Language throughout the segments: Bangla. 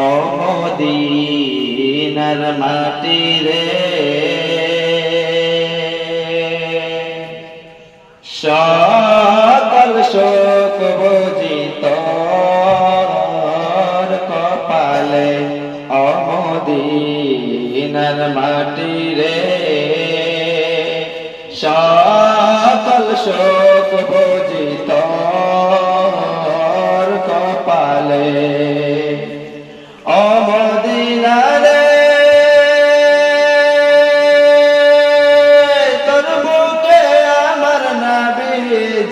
ও মদিনার মাটি রে, সকল শোক বুঝি তোর কপালে। ও মদিনার মাটি রে, সকল শোক বুঝি তোর কপালে। ও মদিনা রে, তোর বুকে আমার নবী,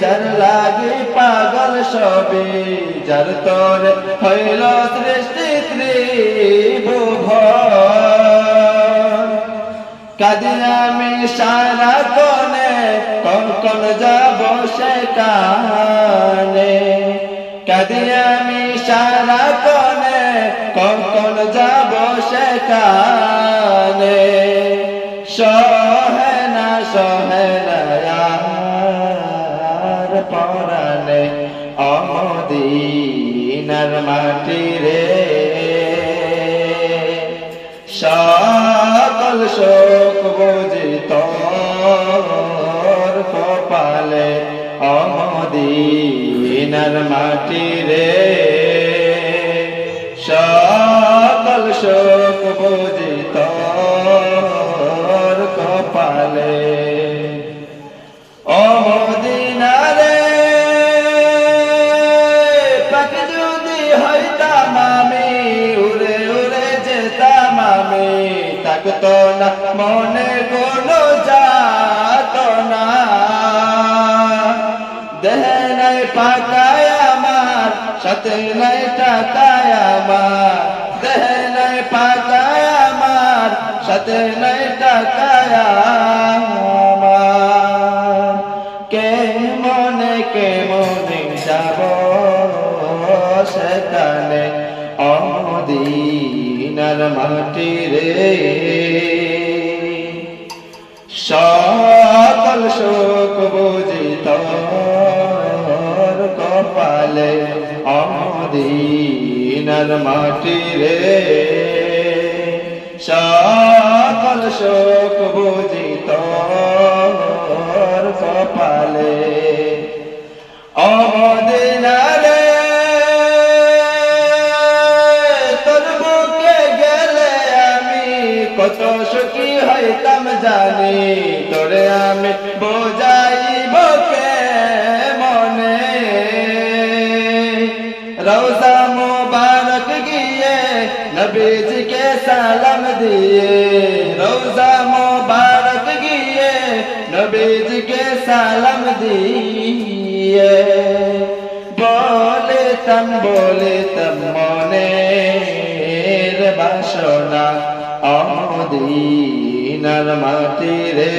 যার লাগি পাগল সবে, যার তোর হইল সৃষ্টি ত্রিভুবন। কাঁদি আমি সারা কোণে, কখন যাব সেখানে। কাঁদি আমি সারা কোণে, কখন যাব সেখানে। সহে না আর পরাণে। ও মদিনার মাটি রে, সকল শোক বুঝি তোর কপালে। ও মদিনার মাটি রে, সকল শোক বুঝি তোর কপালে। ও মদিনা রে, পাক যদি হইতাম আমি, উড়ে উড়ে যেতাম আমি, থাকতো না মনে কোনো যাতনা। দেহে নাই পাকায় আমার, সাথে নাই টাকায় আমার। দেহে নাই পাকায় আমার, সাথে নাই টাকায় আমার। কে মনে যাব সেখানে। ও মদিনার মাটি রে, সকল শোক বুঝি তোর কপালে। ও মদিনার মাটি রে, সকল শোক বুঝি তোর কপালে। ও মদিনা রে, তোর বুকে গেলে আমি কত সুখী হইতাম জানি। তোরে আমি বোঝাইব কে মনে, রওজা মুবারক গিয়ে নবীজিকে সালাম দিয়ে। রওজা মুবারক গিয়ে নবীজিকে সালাম দিয়ে। বলিতাম মনের বাসনা। ও মদিনার মাটি রে,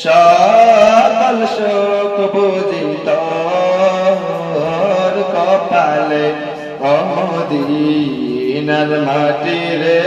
সকল শোক বুঝি তোর কপালে। ও মদিনার মাটি রে,